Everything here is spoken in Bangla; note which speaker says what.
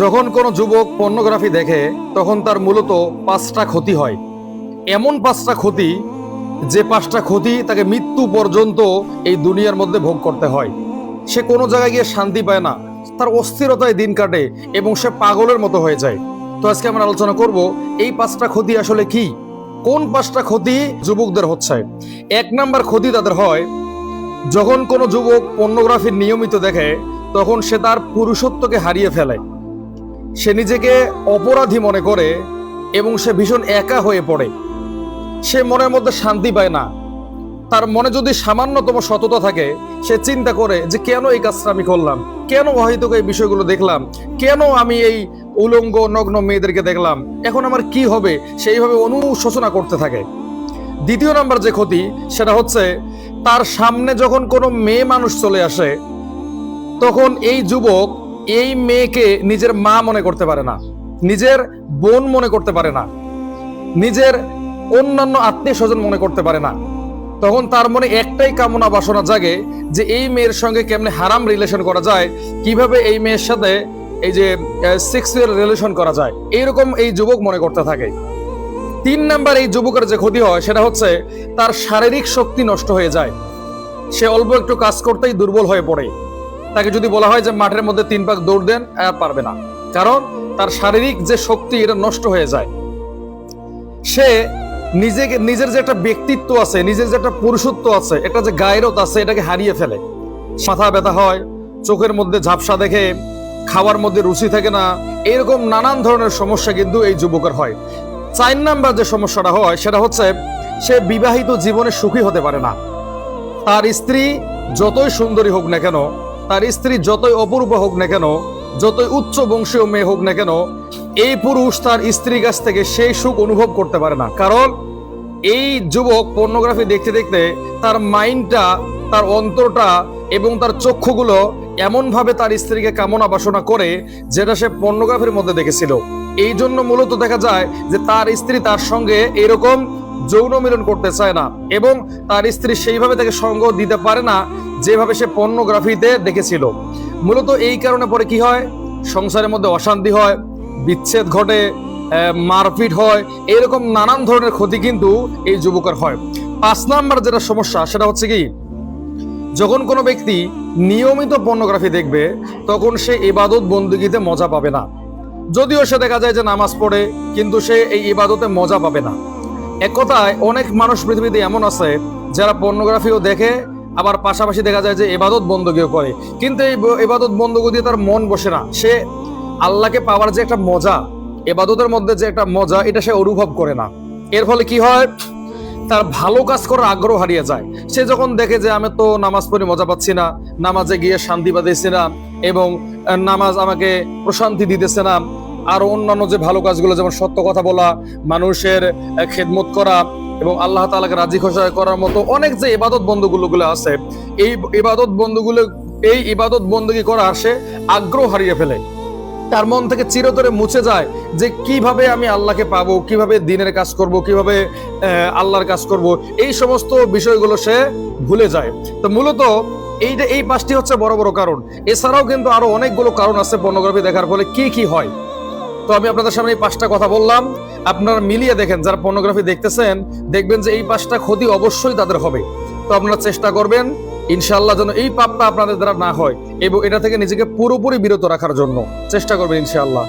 Speaker 1: যখন কোনো যুবক পর্নোগ্রাফি দেখে তখন তার মূলত 5টা ক্ষতি হয়। এমন 5টা ক্ষতি, যে 5টা ক্ষতি তাকে মৃত্যু পর্যন্ত এই দুনিয়ার মধ্যে ভোগ করতে হয়। সে কোনো জায়গায় গিয়ে শান্তি পায় না, তার অস্থিরতায় দিন কাটে এবং সে পাগলের মতো হয়ে যায়। তো আজকে আমরা আলোচনা করব এই 5টা ক্ষতি আসলে কি, কোন 5টা ক্ষতি যুবকদের হচ্ছে। 1 নাম্বার ক্ষতি তাদের হয়, যখন কোনো যুবক পর্নোগ্রাফি নিয়মিত দেখে তখন সে তার পুরুষত্বকে হারিয়ে ফেলে। সে নিজেকে অপরাধী মনে করে এবং সে ভীষণ একা হয়ে পড়ে। সে মনের মধ্যে শান্তি পায় না। তার মনে যদি সামান্যতম সততা থাকে, সে চিন্তা করে যে কেন এই কাজটা আমি করলাম, কেন অহেতুক এই বিষয়গুলো দেখলাম, কেন আমি এই উলঙ্গ নগ্ন মেয়েদেরকে দেখলাম, এখন আমার কি হবে, সেইভাবে অনুশোচনা করতে থাকে। 2 নাম্বার যে ক্ষতি সেটা হচ্ছে, তার সামনে যখন কোনো মেয়ে মানুষ চলে আসে তখন এই যুবক এই মেয়েকে নিজের মা মনে করতে পারে না, নিজের বোন মনে করতে পারে না, নিজের অন্যান্য আত্মীয় স্বজন মনে করতে পারে না। তখন তার মনে একটাই কামনা বাসনা জাগে যে এই মেয়ের সঙ্গে কেমনে হারাম রিলেশন করা যায়, কিভাবে এই মেয়ের সাথে এই যে সেক্সুয়াল রিলেশন করা যায়, এইরকম এই যুবক মনে করতে থাকে। 3 নাম্বার এই যুবকের যে ক্ষতি হয় সেটা হচ্ছে, তার শারীরিক শক্তি নষ্ট হয়ে যায়। সে অল্প একটু কাজ করতেই দুর্বল হয়ে পড়ে। তাকে যদি বলা হয় যে মাঠের মধ্যে 3 পাক দৌড় দেন, আর পারবে না, কারণ তার শারীরিক যে শক্তি এটা নষ্ট হয়ে যায়। সে নিজের যে একটা ব্যক্তিত্ব আছে, নিজের যে একটা পুরুষত্ব আছে, একটা যে গায়রত আছে, এটাকে হারিয়ে ফেলে। মাথা ব্যথা হয়, চোখের মধ্যে ঝাপসা দেখে, খাওয়ার মধ্যে রুচি থাকে না, এরকম নানান ধরনের সমস্যা কিন্তু এই যুবকের হয়। 4 নাম্বার যে সমস্যাটা হয় সেটা হচ্ছে, সে বিবাহিত জীবনে সুখী হতে পারে না। তার স্ত্রী যতই সুন্দরী হোক না কেন, তার স্ত্রী যতই অপরূপা হোক না কেন, যতই উচ্চ বংশীয় মেয়ে হোক না কেন, এই পুরুষ তার স্ত্রীর কাছ থেকে সেই সুখ অনুভব করতে পারে না। কারণ এই যুবক পর্নোগ্রাফি দেখতে দেখতে তার মাইন্ডটা, তার অন্তরটা এবং তার চক্ষুগুলো এমনভাবে তার স্ত্রীকে কামনা বাসনা করে যেটা সে পর্নোগ্রাফির মধ্যে দেখেছিল। এই জন্য মূলত দেখা যায় যে তার স্ত্রী তার সঙ্গে এরকম যৌন মিলন করতে চায় না এবং তার স্ত্রী সেইভাবে তাকে সঙ্গ দিতে পারে না যেভাবে সে পর্নোগ্রাফিতে দেখেছিল। মূলত এই কারণে পরে কি হয়, সংসারের মধ্যে অশান্তি হয়, বিচ্ছেদ ঘটে, মারপিট হয়, এরকম নানান ধরনের ক্ষতি কিন্তু এই যুবকের হয়। 5 নাম্বার যেটা সমস্যা সেটা হচ্ছে কি, যখন কোনো ব্যক্তি নিয়মিত পর্নোগ্রাফি দেখবে তখন সে ইবাদত বন্দেগীতে মজা পাবে না। যদিও সে দেখা যায় যে নামাজ পড়ে, কিন্তু সে এই ইবাদতে মজা পাবে না। এক কথায় অনেক মানুষ পৃথিবীতে এমন আছে যারা পর্নোগ্রাফিও দেখে, আবার পাশাপাশি দেখা যায় যে ইবাদত বন্দেগীও করে, কিন্তু এই ইবাদত বন্দেগী দিয়ে তার মন বসে না। সে আল্লাহকে পাওয়ার যে একটা মজা, ইবাদতের মধ্যে যে একটা মজা, এটা সে অনুভব করে না। এর ফলে কি হয়, তার ভালো কাজ করার আগ্রহ হারিয়ে যায়। সে যখন দেখে যে আমি তো নামাজ পড়ে মজা পাচ্ছি না, নামাজে গিয়ে শান্তি পাচ্ছি না এবং নামাজ আমাকে প্রশান্তি দিতেছে না, আর অন্যান্য যে ভালো কাজগুলো যেমন সত্য কথা বলা, মানুষের খেদমত করা এবং আল্লাহ তাআলাকে রাজি খুশি করার মতো অনেক যে ইবাদত বন্দেগীগুলো আছে, এই ইবাদত বন্দেগী করার সে আগ্রহ হারিয়ে ফেলে। তার মন থেকে চিরতরে মুছে যায় যে কিভাবে আমি আল্লাহকে পাবো, কিভাবে দিনের কাজ করব, কিভাবে আল্লাহর কাজ করব, এই সমস্ত বিষয়গুলো সে ভুলে যায়। তো মূলত এই 5টি হচ্ছে বড় বড় কারণ। এছাড়াও কিন্তু আরো অনেকগুলো কারণ আছে পর্নোগ্রাফি দেখার ফলে কি কি হয়। তো আমি আপনাদের সামনে এই 5টা কথা বললাম, আপনারা মিলিয়ে দেখেন। যারা পর্নোগ্রাফি দেখতেছেন দেখবেন যে এই 5টা ক্ষতি অবশ্যই তাদের হবে। তো আপনারা চেষ্টা করবেন ইনশাআল্লাহ যেন এই পাপটা আপনাদের দ্বারা না হয় এবং এটা থেকে নিজেকে পুরোপুরি বিরত রাখার জন্য চেষ্টা করবেন ইনশাআল্লাহ।